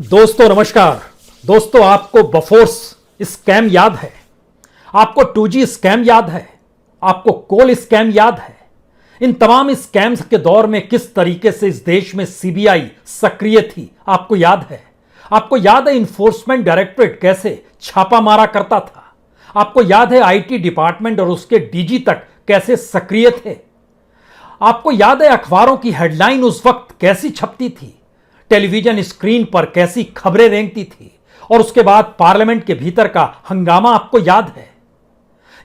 दोस्तों नमस्कार। दोस्तों आपको बफोर्स स्कैम याद है? आपको 2G स्कैम याद है? आपको कोल स्कैम याद है? इन तमाम स्कैम्स के दौर में किस तरीके से इस देश में सीबीआई सक्रिय थी आपको याद है? आपको याद है इन्फोर्समेंट डायरेक्टरेट कैसे छापा मारा करता था? आपको याद है आईटी डिपार्टमेंट और उसके डीजी तक कैसे सक्रिय थे? आपको याद है अखबारों की हेडलाइन उस वक्त कैसी छपती थी, टेलीविजन स्क्रीन पर कैसी खबरें रेंगती थी, और उसके बाद पार्लियामेंट के भीतर का हंगामा आपको याद है?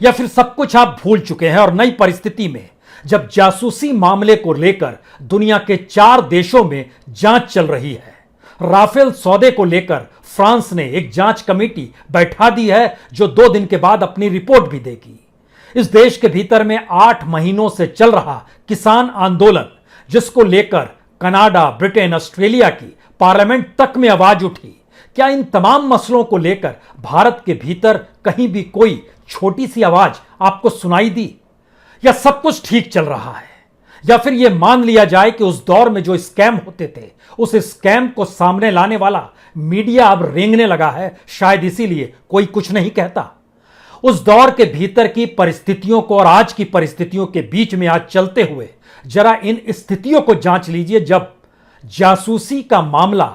या फिर सब कुछ आप भूल चुके हैं और नई परिस्थिति में जब जासूसी मामले को लेकर दुनिया के 4 देशों में जांच चल रही है, राफेल सौदे को लेकर फ्रांस ने एक जांच कमेटी बैठा दी है जो 2 दिन के बाद अपनी रिपोर्ट भी देगी। इस देश के भीतर में 8 महीनों से चल रहा किसान आंदोलन, जिसको लेकर कनाडा, ब्रिटेन, ऑस्ट्रेलिया की पार्लियामेंट तक में आवाज उठी, क्या इन तमाम मसलों को लेकर भारत के भीतर कहीं भी कोई छोटी सी आवाज आपको सुनाई दी? या सब कुछ ठीक चल रहा है? या फिर यह मान लिया जाए कि उस दौर में जो स्कैम होते थे, उस स्कैम को सामने लाने वाला मीडिया अब रेंगने लगा है, शायद इसीलिए कोई कुछ नहीं कहता। उस दौर के भीतर की परिस्थितियों को और आज की परिस्थितियों के बीच में आज चलते हुए जरा इन स्थितियों को जांच लीजिए। जब जासूसी का मामला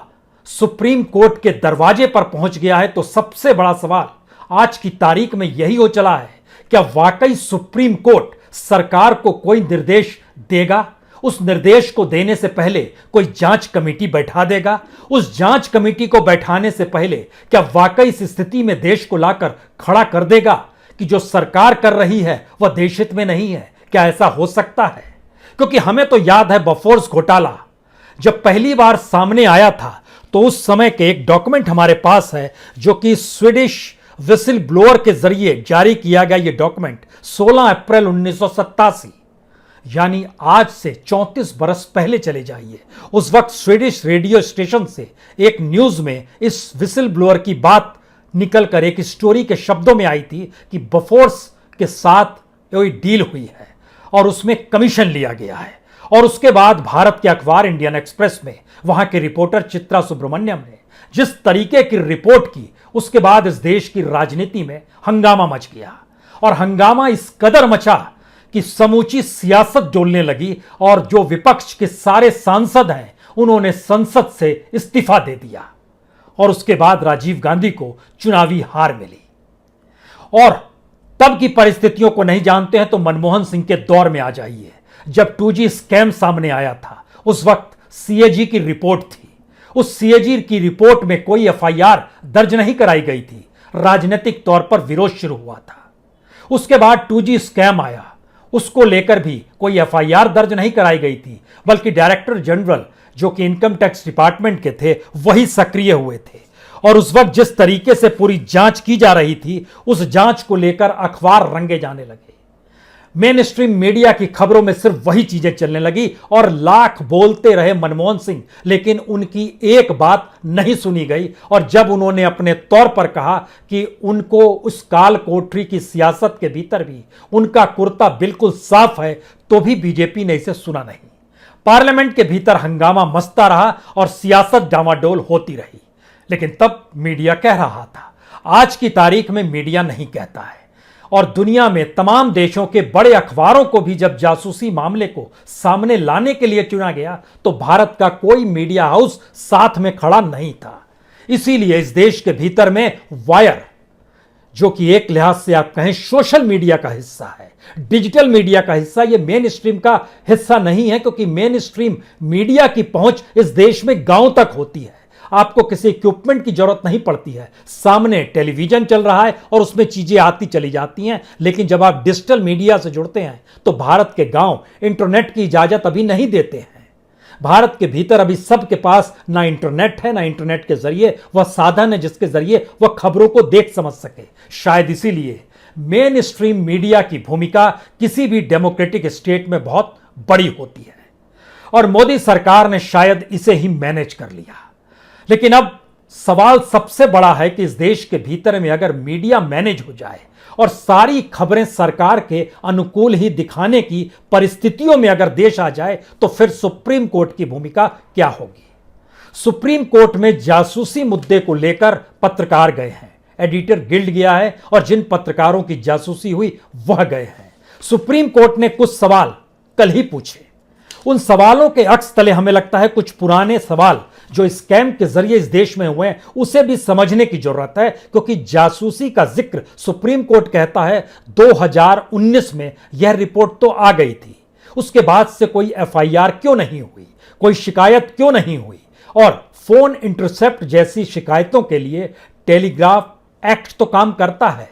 सुप्रीम कोर्ट के दरवाजे पर पहुंच गया है तो सबसे बड़ा सवाल आज की तारीख में यही हो चला है, क्या वाकई सुप्रीम कोर्ट सरकार को कोई निर्देश देगा? उस निर्देश को देने से पहले कोई जांच कमेटी बैठा देगा? उस जांच कमेटी को बैठाने से पहले क्या वाकई इस स्थिति में देश को लाकर खड़ा कर देगा कि जो सरकार कर रही है वह देशहित में नहीं है? क्या ऐसा हो सकता है? क्योंकि हमें तो याद है बफोर्स घोटाला जब पहली बार सामने आया था तो उस समय के एक डॉक्यूमेंट हमारे पास है जो कि स्वीडिश विसिल ब्लोअर के जरिए जारी किया गया। यह डॉक्यूमेंट 16 अप्रैल 1987, यानी आज से 34 बरस पहले चले जाइए। उस वक्त स्वीडिश रेडियो स्टेशन से एक न्यूज में इस विसिल ब्लोअर की बात निकलकर एक स्टोरी के शब्दों में आई थी कि बफोर्स के साथ कोई डील हुई है और उसमें कमीशन लिया गया है। और उसके बाद भारत के अखबार इंडियन एक्सप्रेस में वहां के रिपोर्टर चित्रा सुब्रमण्यम ने जिस तरीके की रिपोर्ट की, उसके बाद इस देश की राजनीति में हंगामा मच गया। और हंगामा इस कदर मचा कि समूची सियासत डोलने लगी और जो विपक्ष के सारे सांसद हैं उन्होंने संसद से इस्तीफा दे दिया। और उसके बाद राजीव गांधी को चुनावी हार मिली। और तब की परिस्थितियों को नहीं जानते हैं तो मनमोहन सिंह के दौर में आ जाइए, जब 2G स्कैम सामने आया था। उस वक्त सीएजी की रिपोर्ट थी। उस सीएजी की रिपोर्ट में कोई एफआईआर दर्ज नहीं कराई गई थी। राजनीतिक तौर पर विरोध शुरू हुआ था। उसके बाद 2G स्कैम आया, उसको लेकर भी कोई एफआईआर दर्ज नहीं कराई गई थी, बल्कि डायरेक्टर जनरल जो कि इनकम टैक्स डिपार्टमेंट के थे वही सक्रिय हुए थे। और उस वक्त जिस तरीके से पूरी जांच की जा रही थी, उस जांच को लेकर अखबार रंगे जाने लगे। मेन स्ट्रीम मीडिया की खबरों में सिर्फ वही चीजें चलने लगी और लाख बोलते रहे मनमोहन सिंह, लेकिन उनकी एक बात नहीं सुनी गई। और जब उन्होंने अपने तौर पर कहा कि उनको उस काल कोठरी की सियासत के भीतर भी उनका कुर्ता बिल्कुल साफ है, तो भी बीजेपी ने इसे सुना नहीं। पार्लियामेंट के भीतर हंगामा मचता रहा और सियासत डामाडोल होती रही। लेकिन तब मीडिया कह रहा था। आज की तारीख में मीडिया नहीं कहता है। और दुनिया में तमाम देशों के बड़े अखबारों को भी जब जासूसी मामले को सामने लाने के लिए चुना गया तो भारत का कोई मीडिया हाउस साथ में खड़ा नहीं था। इसीलिए इस देश के भीतर में वायर, जो कि एक लिहाज से आप कहें सोशल मीडिया का हिस्सा है, डिजिटल मीडिया का हिस्सा, यह मेन स्ट्रीम का हिस्सा नहीं है, क्योंकि मेन स्ट्रीम मीडिया की पहुंच इस देश में गांव तक होती है। आपको किसी इक्विपमेंट की जरूरत नहीं पड़ती है। सामने टेलीविजन चल रहा है और उसमें चीजें आती चली जाती हैं। लेकिन जब आप डिजिटल मीडिया से जुड़ते हैं तो भारत के गांव इंटरनेट की इजाजत अभी नहीं देते हैं। भारत के भीतर अभी सबके पास ना इंटरनेट है, ना इंटरनेट के जरिए वह साधन है जिसके जरिए वह खबरों को देख समझ सके। शायद इसीलिए मेन स्ट्रीम मीडिया की भूमिका किसी भी डेमोक्रेटिक स्टेट में बहुत बड़ी होती है। और मोदी सरकार ने शायद इसे ही मैनेज कर लिया। लेकिन अब सवाल सबसे बड़ा है कि इस देश के भीतर में अगर मीडिया मैनेज हो जाए और सारी खबरें सरकार के अनुकूल ही दिखाने की परिस्थितियों में अगर देश आ जाए तो फिर सुप्रीम कोर्ट की भूमिका क्या होगी? सुप्रीम कोर्ट में जासूसी मुद्दे को लेकर पत्रकार गए हैं, एडिटर गिल्ड गया है और जिन पत्रकारों की जासूसी हुई वह गए हैं। सुप्रीम कोर्ट ने कुछ सवाल कल ही पूछे। उन सवालों के अक्स तले हमें लगता है कुछ पुराने सवाल जो स्कैम के जरिए इस देश में हुए हैं उसे भी समझने की जरूरत है, क्योंकि जासूसी का जिक्र सुप्रीम कोर्ट कहता है 2019 में यह रिपोर्ट तो आ गई थी, उसके बाद से कोई एफआईआर क्यों नहीं हुई, कोई शिकायत क्यों नहीं हुई। और फोन इंटरसेप्ट जैसी शिकायतों के लिए टेलीग्राफ एक्ट तो काम करता है,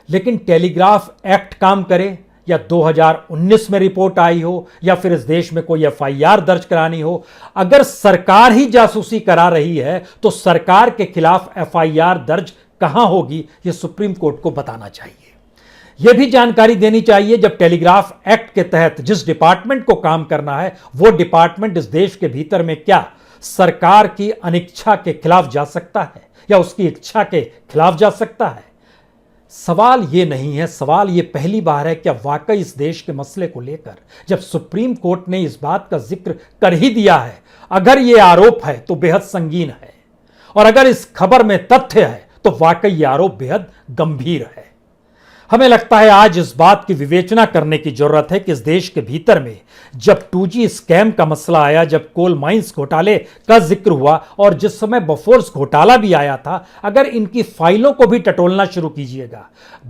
लेकिन टेलीग्राफ एक्ट काम करे या 2019 में रिपोर्ट आई हो या फिर इस देश में कोई एफआईआर दर्ज करानी हो, अगर सरकार ही जासूसी करा रही है तो सरकार के खिलाफ एफआईआर दर्ज कहां होगी, यह सुप्रीम कोर्ट को बताना चाहिए। यह भी जानकारी देनी चाहिए जब टेलीग्राफ एक्ट के तहत जिस डिपार्टमेंट को काम करना है वो डिपार्टमेंट इस देश के भीतर में क्या सरकार की अनिच्छा के खिलाफ जा सकता है या उसकी इच्छा के खिलाफ जा सकता है। सवाल ये नहीं है, सवाल ये पहली बार है क्या वाकई इस देश के मसले को लेकर जब सुप्रीम कोर्ट ने इस बात का जिक्र कर ही दिया है, अगर ये आरोप है तो बेहद संगीन है, और अगर इस खबर में तथ्य है तो वाकई ये आरोप बेहद गंभीर है। हमें लगता है आज इस बात की विवेचना करने की जरूरत है कि इस देश के भीतर में जब 2G स्कैम का मसला आया, जब कोल माइंस घोटाले का जिक्र हुआ और जिस समय बफोर्स घोटाला भी आया था, अगर इनकी फाइलों को भी टटोलना शुरू कीजिएगा।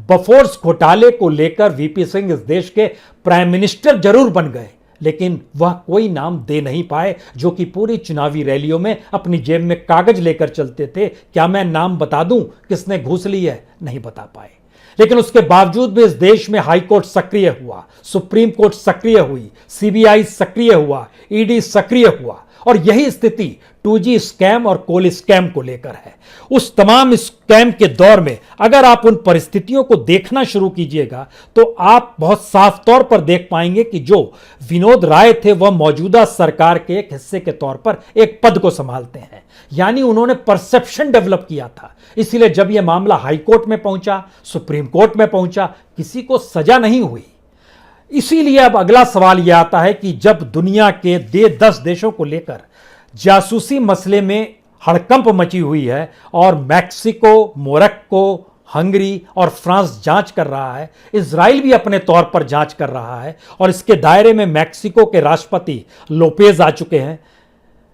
बफोर्स घोटाले को लेकर वीपी सिंह इस देश के प्राइम मिनिस्टर जरूर बन गए, लेकिन वह कोई नाम दे नहीं पाए जो कि पूरी चुनावी रैलियों में अपनी जेब में कागज लेकर चलते थे। क्या मैं नाम बता दूं किसने घूस ली है? नहीं बता पाए। लेकिन उसके बावजूद भी इस देश में हाई कोर्ट सक्रिय हुआ, सुप्रीम कोर्ट सक्रिय हुई, सीबीआई सक्रिय हुआ, ईडी सक्रिय हुआ, और यही स्थिति 2G स्कैम और कोल स्कैम को लेकर है। उस तमाम स्कैम के दौर में अगर आप उन परिस्थितियों को देखना शुरू कीजिएगा तो आप बहुत साफ तौर पर देख पाएंगे कि जो विनोद राय थे वह मौजूदा सरकार के एक हिस्से के तौर पर एक पद को संभालते हैं, यानी उन्होंने परसेप्शन डेवलप किया था। इसीलिए जब यह मामला हाई कोर्ट में पहुंचा, सुप्रीम कोर्ट में पहुंचा, किसी को सजा नहीं हुई। इसीलिए अब अगला सवाल यह आता है कि जब दुनिया के 10 देशों को लेकर जासूसी मसले में हड़कंप मची हुई है और मैक्सिको, मोरक्को, हंगरी और फ्रांस जांच कर रहा है, इजराइल भी अपने तौर पर जांच कर रहा है, और इसके दायरे में मैक्सिको के राष्ट्रपति लोपेज आ चुके हैं,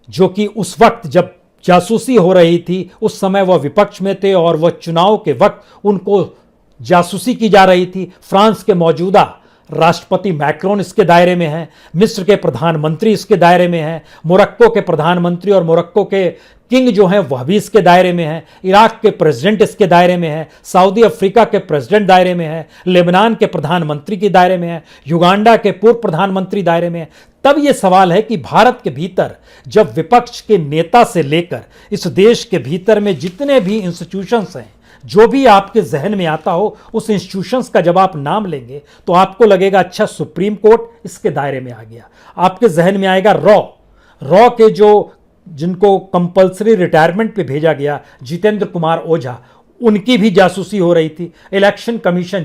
जो कि उस वक्त जब जासूसी हो रही थी उस समय वह विपक्ष में थे और वह चुनाव के वक्त उनको जासूसी की जा रही थी। फ्रांस के मौजूदा राष्ट्रपति मैक्रोन इसके दायरे में हैं, मिस्र के प्रधानमंत्री इसके दायरे में हैं, मोरक्को के प्रधानमंत्री और मोरक्को के किंग जो हैं वह भी इसके दायरे में हैं, इराक के प्रेसिडेंट इसके दायरे में हैं, सऊदी अफ्रीका के प्रेसिडेंट दायरे में हैं, लेबनान के प्रधानमंत्री के दायरे में हैं, युगांडा के पूर्व प्रधानमंत्री दायरे में हैं। तब यह सवाल है कि भारत के भीतर जब विपक्ष के नेता से लेकर इस देश के भीतर में जितने भी इंस्टीट्यूशंस हैं, जो भी आपके जहन में आता हो उस इंस्टीट्यूशंस का जब आप नाम लेंगे तो आपको लगेगा अच्छा सुप्रीम कोर्ट इसके दायरे में आ गया। आपके जहन में आएगा रॉ के जिनको कंपल्सरी रिटायरमेंट पे भेजा गया, जितेंद्र कुमार ओझा, उनकी भी जासूसी हो रही थी। इलेक्शन कमीशन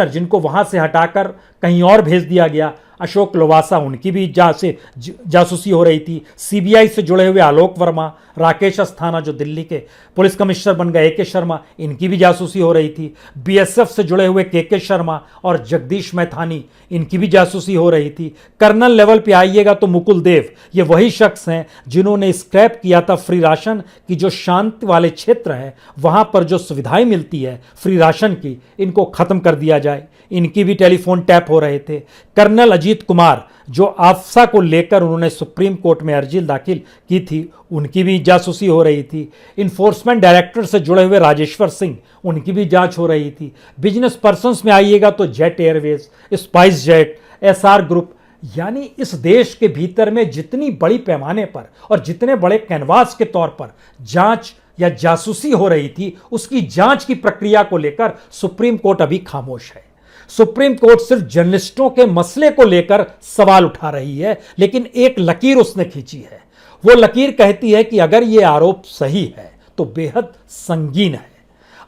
जिनको वहां से हटाकर कहीं और भेज दिया गया, अशोक लवासा, उनकी भी जासूसी हो रही थी। सीबीआई से जुड़े हुए आलोक वर्मा, राकेश अस्थाना जो दिल्ली के पुलिस कमिश्नर बन गए, के शर्मा, इनकी भी जासूसी हो रही थी। बीएसएफ से जुड़े हुए के शर्मा और जगदीश मैथानी, इनकी भी जासूसी हो रही थी। कर्नल लेवल पे आइएगा तो मुकुल देव, ये वही शख्स हैं जिन्होंने स्क्रैप किया था फ्री राशन की, जो शांत वाले क्षेत्र हैं वहां पर जो सुविधाएं मिलती है फ्री राशन की, इनको खत्म कर दिया जाए, इनकी भी टेलीफोन टैप हो रहे थे। कर्नल अजीत कुमार जो आफ्सा को लेकर उन्होंने सुप्रीम कोर्ट में अर्जी दाखिल की थी, उनकी भी जासूसी हो रही थी। इन्फोर्समेंट डायरेक्टर से जुड़े हुए राजेश्वर सिंह, उनकी भी जांच हो रही थी। बिजनेस पर्सन्स में आइएगा तो jet Airways, spice jet, SR group, यानी इस देश के भीतर में जितनी बड़ी पैमाने पर और जितने बड़े कैनवास के तौर पर जांच या जासूसी हो रही थी, उसकी जांच की प्रक्रिया को लेकर सुप्रीम कोर्ट अभी खामोश है। सुप्रीम कोर्ट सिर्फ जर्नलिस्टों के मसले को लेकर सवाल उठा रही है, लेकिन एक लकीर उसने खींची है। वो लकीर कहती है कि अगर ये आरोप सही है तो बेहद संगीन है।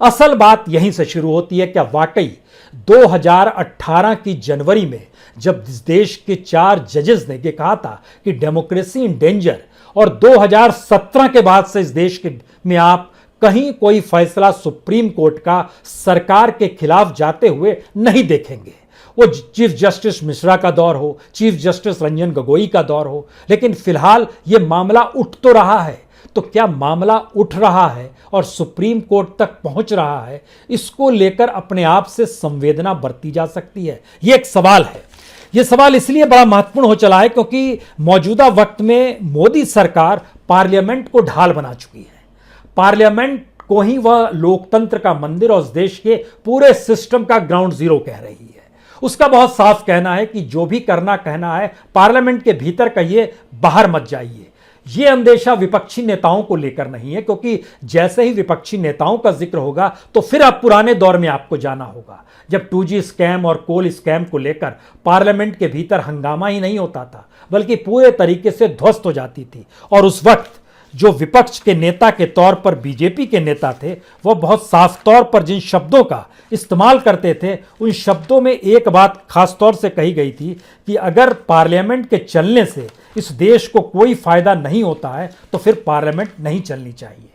असल बात यहीं से शुरू होती है, क्या वाकई 2018 की जनवरी में जब देश के 4 जजेस ने ये कहा था कि डेमोक्रेसी इन डेंजर और 2017 के बाद से इस देश में आप कहीं कोई फैसला सुप्रीम कोर्ट का सरकार के खिलाफ जाते हुए नहीं देखेंगे। वो चीफ जस्टिस मिश्रा का दौर हो, चीफ जस्टिस रंजन गोगोई का दौर हो, लेकिन फिलहाल ये मामला उठ तो रहा है। तो क्या मामला उठ रहा है और सुप्रीम कोर्ट तक पहुंच रहा है, इसको लेकर अपने आप से संवेदना बरती जा सकती है? ये एक सवाल है। यह सवाल इसलिए बड़ा महत्वपूर्ण हो चला है क्योंकि मौजूदा वक्त में मोदी सरकार पार्लियामेंट को ढाल बना चुकी है। पार्लियामेंट को ही वह लोकतंत्र का मंदिर और उस देश के पूरे सिस्टम का ग्राउंड जीरो कह रही है। उसका बहुत साफ कहना है कि जो भी करना कहना है पार्लियामेंट के भीतर कहिए, बाहर मत जाइए। यह अंदेशा विपक्षी नेताओं को लेकर नहीं है, क्योंकि जैसे ही विपक्षी नेताओं का जिक्र होगा तो फिर अब पुराने दौर में आपको जाना होगा, जब 2G स्कैम और कोल स्कैम को लेकर पार्लियामेंट के भीतर हंगामा ही नहीं होता था, बल्कि पूरे तरीके से ध्वस्त हो जाती थी। और उस वक्त जो विपक्ष के नेता के तौर पर बीजेपी के नेता थे, वह बहुत साफ तौर पर जिन शब्दों का इस्तेमाल करते थे, उन शब्दों में एक बात खास तौर से कही गई थी कि अगर पार्लियामेंट के चलने से इस देश को कोई फायदा नहीं होता है तो फिर पार्लियामेंट नहीं चलनी चाहिए,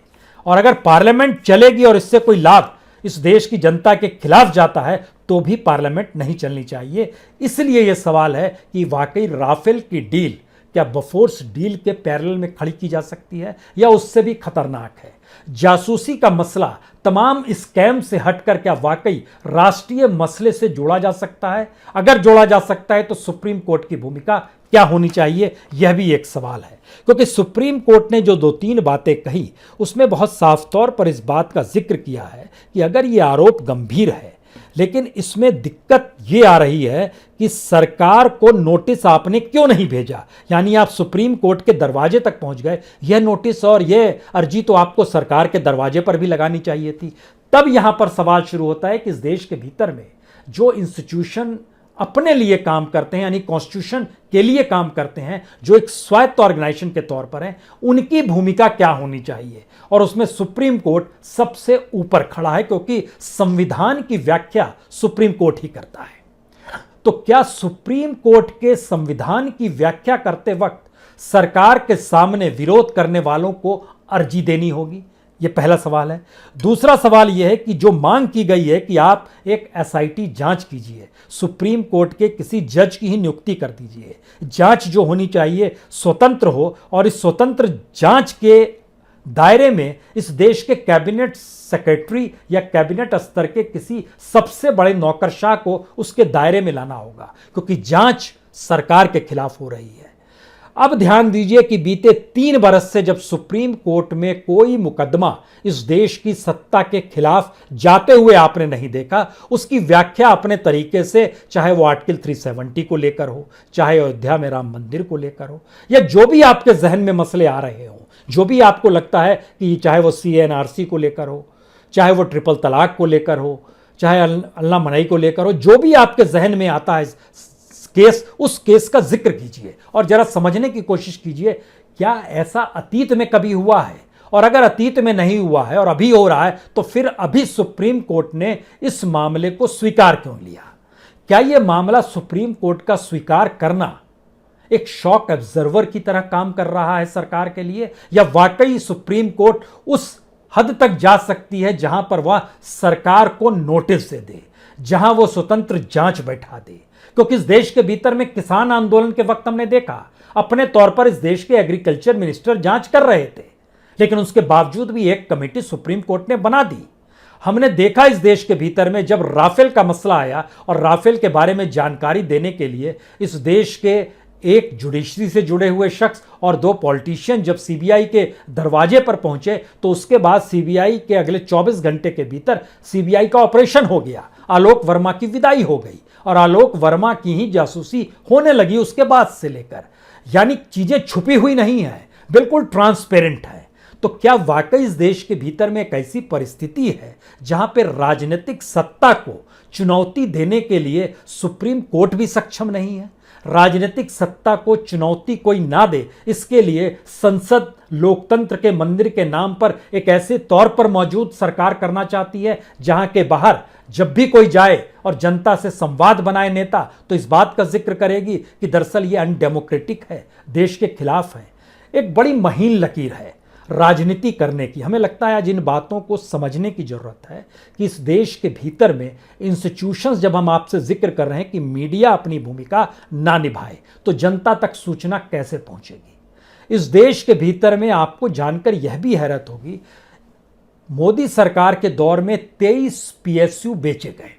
और अगर पार्लियामेंट चलेगी और इससे कोई लाभ इस देश की जनता के खिलाफ जाता है तो भी पार्लियामेंट नहीं चलनी चाहिए। इसलिए यह सवाल है कि वाकई राफेल की डील क्या बफोर्स डील के पैरेलल में खड़ी की जा सकती है या उससे भी खतरनाक है? जासूसी का मसला तमाम स्कैम से हटकर क्या वाकई राष्ट्रीय मसले से जोड़ा जा सकता है? अगर जोड़ा जा सकता है तो सुप्रीम कोर्ट की भूमिका क्या होनी चाहिए, यह भी एक सवाल है। क्योंकि सुप्रीम कोर्ट ने जो 2-3 बातें कही, उसमें बहुत साफ तौर पर इस बात का जिक्र किया है कि अगर ये आरोप गंभीर है, लेकिन इसमें दिक्कत ये आ रही है कि सरकार को नोटिस आपने क्यों नहीं भेजा। यानी आप सुप्रीम कोर्ट के दरवाजे तक पहुंच गए, यह नोटिस और यह अर्जी तो आपको सरकार के दरवाजे पर भी लगानी चाहिए थी। तब यहां पर सवाल शुरू होता है कि इस देश के भीतर में जो इंस्टीट्यूशन अपने लिए काम करते हैं, यानी कॉन्स्टिट्यूशन के लिए काम करते हैं, जो एक स्वायत्त ऑर्गेनाइजेशन के तौर पर है, उनकी भूमिका क्या होनी चाहिए। और उसमें सुप्रीम कोर्ट सबसे ऊपर खड़ा है, क्योंकि संविधान की व्याख्या सुप्रीम कोर्ट ही करता है। तो क्या सुप्रीम कोर्ट के संविधान की व्याख्या करते वक्त सरकार के सामने विरोध करने वालों को अर्जी देनी होगी? यह पहला सवाल है। दूसरा सवाल यह है कि जो मांग की गई है कि आप एक SIT जांच कीजिए, सुप्रीम कोर्ट के किसी जज की ही नियुक्ति कर दीजिए। जांच जो होनी चाहिए स्वतंत्र हो, और इस स्वतंत्र जांच के दायरे में इस देश के कैबिनेट सेक्रेटरी या कैबिनेट स्तर के किसी सबसे बड़े नौकरशाह को उसके दायरे में लाना होगा, क्योंकि जांच सरकार के खिलाफ हो रही है। अब ध्यान दीजिए कि बीते 3 बरस से जब सुप्रीम कोर्ट में कोई मुकदमा इस देश की सत्ता के खिलाफ जाते हुए आपने नहीं देखा, उसकी व्याख्या अपने तरीके से, चाहे वो आर्टिकल 370 को लेकर हो, चाहे अयोध्या में राम मंदिर को लेकर हो, या जो भी आपके जहन में मसले आ रहे हों, जो भी आपको लगता है कि चाहे वो CNRC को लेकर हो, चाहे वो ट्रिपल तलाक को लेकर हो, चाहे अल्लाह मनाई को लेकर हो, जो भी आपके जहन में आता है केस, उस केस का जिक्र कीजिए और जरा समझने की कोशिश कीजिए क्या ऐसा अतीत में कभी हुआ है, और अगर अतीत में नहीं हुआ है और अभी हो रहा है तो फिर अभी सुप्रीम कोर्ट ने इस मामले को स्वीकार क्यों लिया? क्या यह मामला सुप्रीम कोर्ट का स्वीकार करना एक शॉक ऑब्जर्वर की तरह काम कर रहा है सरकार के लिए, या वाकई सुप्रीम कोर्ट उस हद तक जा सकती है जहां पर वह सरकार को नोटिस दे दे, जहां वो स्वतंत्र जांच बैठा दे? क्योंकि इस देश के भीतर में किसान आंदोलन के वक्त हमने देखा, अपने तौर पर इस देश के एग्रीकल्चर मिनिस्टर जांच कर रहे थे, लेकिन उसके बावजूद भी एक कमेटी सुप्रीम कोर्ट ने बना दी। हमने देखा इस देश के भीतर में जब राफेल का मसला आया और राफेल के बारे में जानकारी देने के लिए इस देश के एक जुडिशरी से जुड़े हुए शख्स और 2 पॉलिटिशियन जब CBI के दरवाजे पर पहुंचे, तो उसके बाद CBI के अगले 24 घंटे के भीतर CBI का ऑपरेशन हो गया, आलोक वर्मा की विदाई हो गई और आलोक वर्मा की ही जासूसी होने लगी उसके बाद से लेकर। यानी चीजें छुपी हुई नहीं है, बिल्कुल ट्रांसपेरेंट है। तो क्या वाकई इस देश के भीतर में एक ऐसी परिस्थिति है जहां पर राजनीतिक सत्ता को चुनौती देने के लिए सुप्रीम कोर्ट भी सक्षम नहीं है? राजनीतिक सत्ता को चुनौती कोई ना दे, इसके लिए संसद लोकतंत्र के मंदिर के नाम पर एक ऐसे तौर पर मौजूद सरकार करना चाहती है जहां के बाहर जब भी कोई जाए और जनता से संवाद बनाए नेता, तो इस बात का जिक्र करेगी कि दरअसल ये अनडेमोक्रेटिक है, देश के खिलाफ है। एक बड़ी महीन लकीर है राजनीति करने की। हमें लगता है आज इन बातों को समझने की जरूरत है कि इस देश के भीतर में इंस्टीट्यूशंस, जब हम आपसे जिक्र कर रहे हैं कि मीडिया अपनी भूमिका ना निभाए तो जनता तक सूचना कैसे पहुंचेगी। इस देश के भीतर में आपको जानकर यह भी हैरत होगी, मोदी सरकार के दौर में 23 पीएसयू बेचे गए,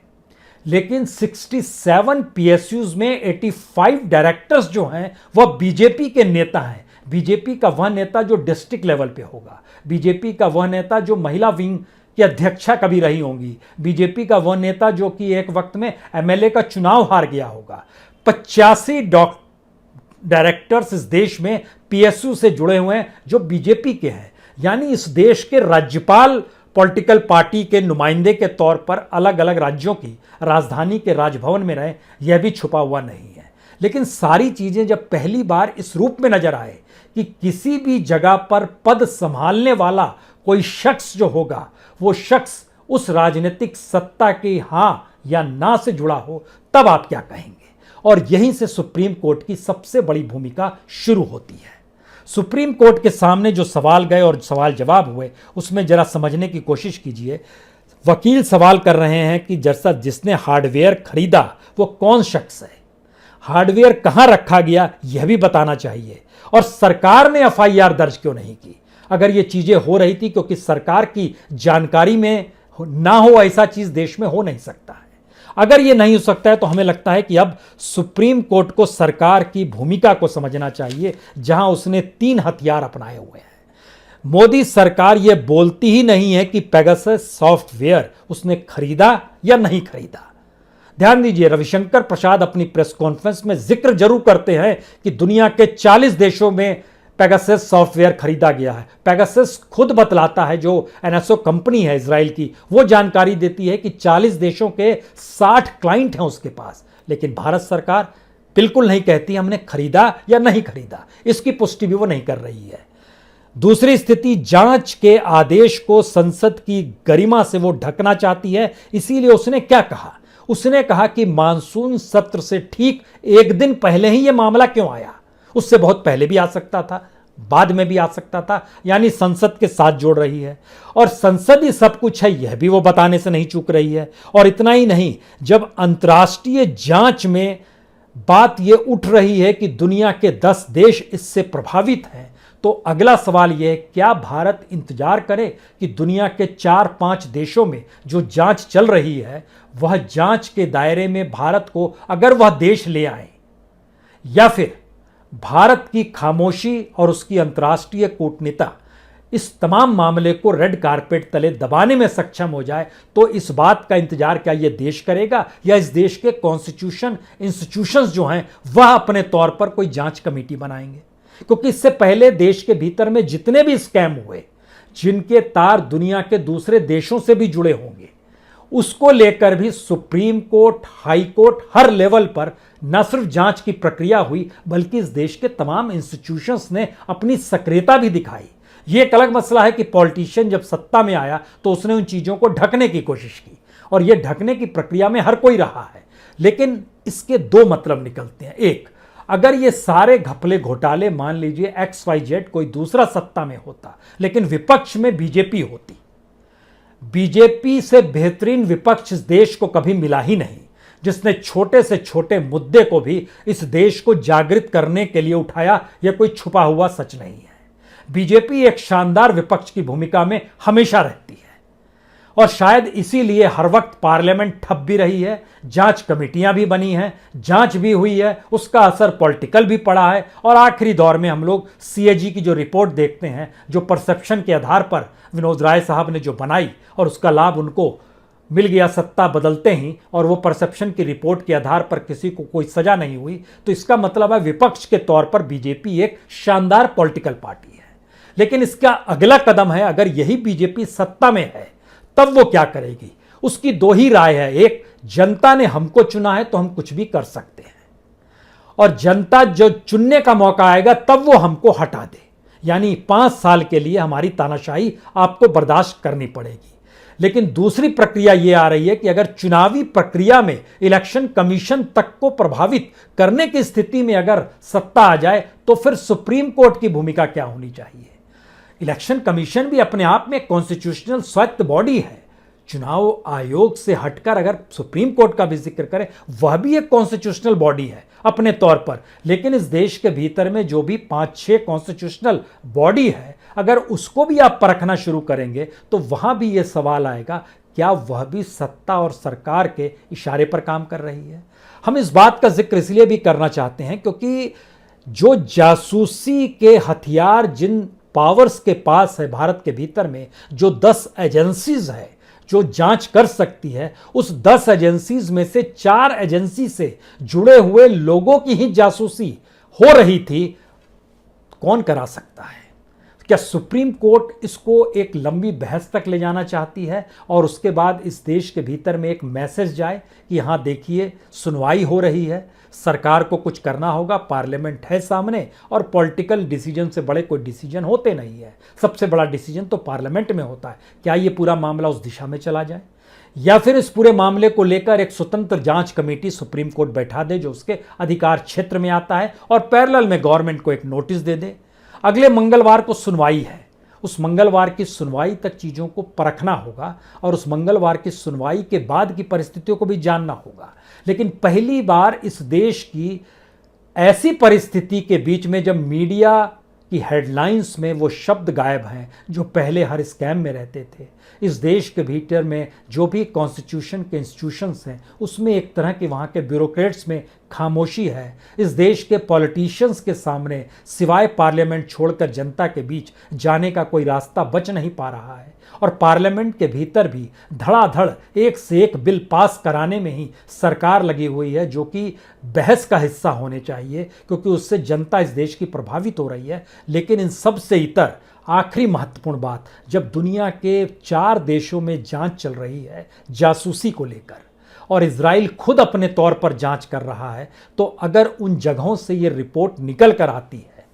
लेकिन 67 पीएसयूज में 85 डायरेक्टर्स जो हैं वह बीजेपी के नेता हैं। बीजेपी का वह नेता जो डिस्ट्रिक्ट लेवल पे होगा, बीजेपी का वह नेता जो महिला विंग की अध्यक्षा कभी रही होंगी, बीजेपी का वह नेता जो कि एक वक्त में एमएलए का चुनाव हार गया होगा। 85 डायरेक्टर्स इस देश में पीएसयू से जुड़े हुए हैं जो बीजेपी के हैं। यानी इस देश के राज्यपाल पॉलिटिकल पार्टी के नुमाइंदे के तौर पर अलग अलग राज्यों की राजधानी के राजभवन में रहे, यह भी छुपा हुआ नहीं है। लेकिन सारी चीजें जब पहली बार इस रूप में नजर आए कि किसी भी जगह पर पद संभालने वाला कोई शख्स जो होगा वो शख्स उस राजनीतिक सत्ता के हां या ना से जुड़ा हो, तब आप क्या कहेंगे। और यहीं से सुप्रीम कोर्ट की सबसे बड़ी भूमिका शुरू होती है। सुप्रीम कोर्ट के सामने जो सवाल गए और सवाल जवाब हुए उसमें जरा समझने की कोशिश कीजिए। वकील सवाल कर रहे हैं कि जैसा जिसने हार्डवेयर खरीदा वो कौन शख्स है, हार्डवेयर कहां रखा गया यह भी बताना चाहिए, और सरकार ने एफआईआर दर्ज क्यों नहीं की। अगर ये चीजें हो रही थी क्योंकि सरकार की जानकारी में ना हो, ऐसा चीज देश में हो नहीं सकता है। अगर ये नहीं हो सकता है तो हमें लगता है कि अब सुप्रीम कोर्ट को सरकार की भूमिका को समझना चाहिए, जहां उसने 3 हथियार अपनाए हुए हैं। मोदी सरकार ये बोलती ही नहीं है कि पेगासस सॉफ्टवेयर उसने खरीदा या नहीं खरीदा। ध्यान दीजिए, रविशंकर प्रसाद अपनी प्रेस कॉन्फ्रेंस में जिक्र जरूर करते हैं कि दुनिया के 40 देशों में पेगासस सॉफ्टवेयर खरीदा गया है। पेगासस खुद बतलाता है, जो एनएसओ कंपनी है इजराइल की, वो जानकारी देती है कि 40 देशों के 60 क्लाइंट हैं उसके पास। लेकिन भारत सरकार बिल्कुल नहीं कहती हमने खरीदा या नहीं खरीदा, इसकी पुष्टि भी वो नहीं कर रही है। दूसरी स्थिति, जांच के आदेश को संसद की गरिमा से वो ढकना चाहती है। इसीलिए उसने क्या कहा, उसने कहा कि मानसून सत्र से ठीक एक दिन पहले ही यह मामला क्यों आया, उससे बहुत पहले भी आ सकता था, बाद में भी आ सकता था। यानी संसद के साथ जोड़ रही है, और संसद ही सब कुछ है यह भी वो बताने से नहीं चूक रही है। और इतना ही नहीं, जब अंतर्राष्ट्रीय जांच में बात यह उठ रही है कि दुनिया के 10 देश इससे प्रभावित हैं, तो अगला सवाल यह है, क्या भारत इंतजार करे कि दुनिया के 4-5 देशों में जो जांच चल रही है वह जांच के दायरे में भारत को अगर वह देश ले आए, या फिर भारत की खामोशी और उसकी अंतर्राष्ट्रीय कूटनीति इस तमाम मामले को रेड कारपेट तले दबाने में सक्षम हो जाए, तो इस बात का इंतजार क्या यह देश करेगा, या इस देश के कॉन्स्टिट्यूशन इंस्टीट्यूशंस जो हैं वह अपने तौर पर कोई जांच कमेटी बनाएंगे। क्योंकि इससे पहले देश के भीतर में जितने भी स्कैम हुए, जिनके तार दुनिया के दूसरे देशों से भी जुड़े होंगे, उसको लेकर भी सुप्रीम कोर्ट, हाई कोर्ट, हर लेवल पर न सिर्फ जांच की प्रक्रिया हुई, बल्कि इस देश के तमाम इंस्टीट्यूशंस ने अपनी सक्रियता भी दिखाई। यह एक अलग मसला है कि पॉलिटिशियन जब सत्ता में आया तो उसने उन चीजों को ढकने की कोशिश की, और यह ढकने की प्रक्रिया में हर कोई रहा है। लेकिन इसके 2 मतलब निकलते हैं। एक, अगर ये सारे घपले घोटाले मान लीजिए XYZ कोई दूसरा सत्ता में होता, लेकिन विपक्ष में बीजेपी होती, बीजेपी से बेहतरीन विपक्ष इस देश को कभी मिला ही नहीं, जिसने छोटे से छोटे मुद्दे को भी इस देश को जागृत करने के लिए उठाया। यह कोई छुपा हुआ सच नहीं है। बीजेपी एक शानदार विपक्ष की भूमिका में हमेशा रहती है, और शायद इसीलिए हर वक्त पार्लियामेंट ठप भी रही है, जांच कमेटियां भी बनी हैं, जांच भी हुई है, उसका असर पॉलिटिकल भी पड़ा है। और आखिरी दौर में हम लोग CAG की जो रिपोर्ट देखते हैं, जो परसेप्शन के आधार पर विनोद राय साहब ने जो बनाई, और उसका लाभ उनको मिल गया सत्ता बदलते ही, और वो परसेप्शन की रिपोर्ट के आधार पर किसी को कोई सजा नहीं हुई, तो इसका मतलब है विपक्ष के तौर पर बीजेपी एक शानदार पॉलिटिकल पार्टी है। लेकिन इसका अगला कदम है, अगर यही बीजेपी सत्ता में है तब वो क्या करेगी। उसकी 2 ही राय है। एक, जनता ने हमको चुना है तो हम कुछ भी कर सकते हैं, और जनता जो चुनने का मौका आएगा तब वो हमको हटा दे, यानी 5 साल के लिए हमारी तानाशाही आपको बर्दाश्त करनी पड़ेगी। लेकिन दूसरी प्रक्रिया यह आ रही है कि अगर चुनावी प्रक्रिया में इलेक्शन कमीशन तक को प्रभावित करने की स्थिति में अगर सत्ता आ जाए तो फिर सुप्रीम कोर्ट की भूमिका क्या होनी चाहिए। इलेक्शन कमीशन भी अपने आप में कॉन्स्टिट्यूशनल स्वायत्त बॉडी है। चुनाव आयोग से हटकर अगर सुप्रीम कोर्ट का भी जिक्र करें, वह भी एक कॉन्स्टिट्यूशनल बॉडी है अपने तौर पर। लेकिन इस देश के भीतर में जो भी 5-6 कॉन्स्टिट्यूशनल बॉडी है, अगर उसको भी आप परखना शुरू करेंगे तो वहां भी यह सवाल आएगा, क्या वह भी सत्ता और सरकार के इशारे पर काम कर रही है। हम इस बात का जिक्र इसलिए भी करना चाहते हैं क्योंकि जो जासूसी के हथियार जिन पावर्स के पास है भारत के भीतर में, जो 10 एजेंसीज है जो जांच कर सकती है, उस 10 एजेंसीज में से 4 एजेंसी से जुड़े हुए लोगों की ही जासूसी हो रही थी। कौन करा सकता है? क्या सुप्रीम कोर्ट इसको एक लंबी बहस तक ले जाना चाहती है और उसके बाद इस देश के भीतर में एक मैसेज जाए कि हाँ देखिए सुनवाई हो रही है, सरकार को कुछ करना होगा, पार्लियामेंट है सामने और पॉलिटिकल डिसीजन से बड़े कोई डिसीजन होते नहीं है, सबसे बड़ा डिसीजन तो पार्लियामेंट में होता है। क्या ये पूरा मामला उस दिशा में चला जाए या फिर इस पूरे मामले को लेकर एक स्वतंत्र जांच कमेटी सुप्रीम कोर्ट बैठा दे जो उसके अधिकार क्षेत्र में आता है और पैरेलल में गवर्नमेंट को एक नोटिस दे दे। अगले मंगलवार को सुनवाई है, उस मंगलवार की सुनवाई तक चीज़ों को परखना होगा और उस मंगलवार की सुनवाई के बाद की परिस्थितियों को भी जानना होगा। लेकिन पहली बार इस देश की ऐसी परिस्थिति के बीच में जब मीडिया की हेडलाइंस में वो शब्द गायब हैं जो पहले हर स्कैम में रहते थे। इस देश के भीतर में जो भी कॉन्स्टिट्यूशन के इंस्टीट्यूशंस हैं उसमें एक तरह के वहाँ के ब्यूरोक्रेट्स में खामोशी है। इस देश के पॉलिटिशियंस के सामने सिवाय पार्लियामेंट छोड़कर जनता के बीच जाने का कोई रास्ता बच नहीं पा रहा है और पार्लियामेंट के भीतर भी धड़ाधड़ एक से एक बिल पास कराने में ही सरकार लगी हुई है, जो कि बहस का हिस्सा होने चाहिए क्योंकि उससे जनता इस देश की प्रभावित हो रही है। लेकिन इन सब से इतर आखिरी महत्वपूर्ण बात, जब दुनिया के 4 देशों में जांच चल रही है जासूसी को लेकर और इजराइल खुद अपने तौर पर जांच कर रहा है, तो अगर उन जगहों से ये रिपोर्ट निकल कर आती है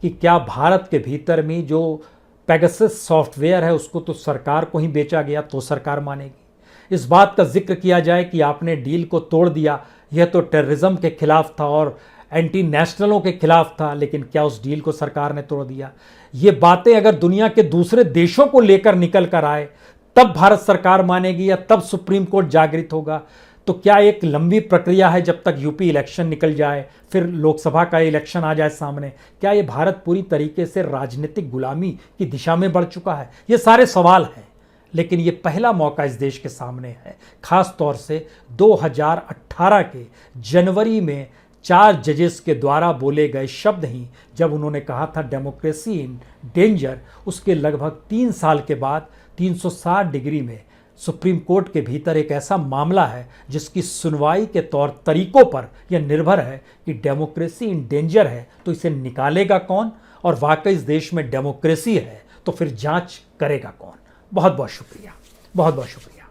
कि क्या भारत के भीतर में जो पेगासस सॉफ्टवेयर है उसको तो सरकार को ही बेचा गया तो सरकार मानेगी। इस बात का जिक्र किया जाए कि आपने डील को तोड़ दिया, यह तो टेररिज्म के खिलाफ था और एंटी नेशनलों के खिलाफ था, लेकिन क्या उस डील को सरकार ने तोड़ दिया? ये बातें अगर दुनिया के दूसरे देशों को लेकर निकल कर आए तब भारत सरकार मानेगी या तब सुप्रीम कोर्ट जागृत होगा। तो क्या एक लंबी प्रक्रिया है जब तक यूपी इलेक्शन निकल जाए, फिर लोकसभा का इलेक्शन आ जाए सामने? क्या ये भारत पूरी तरीके से राजनीतिक गुलामी की दिशा में बढ़ चुका है? ये सारे सवाल हैं, लेकिन ये पहला मौका इस देश के सामने है, खास तौर से 2018 के जनवरी में 4 जजेस के द्वारा बोले गए शब्द ही जब उन्होंने कहा था डेमोक्रेसी इन डेंजर, उसके लगभग 3 साल के बाद 360 डिग्री में सुप्रीम कोर्ट के भीतर एक ऐसा मामला है जिसकी सुनवाई के तौर तरीकों पर यह निर्भर है कि डेमोक्रेसी इन डेंजर है तो इसे निकालेगा कौन, और वाकई इस देश में डेमोक्रेसी है तो फिर जांच करेगा कौन। बहुत बहुत शुक्रिया, बहुत बहुत शुक्रिया।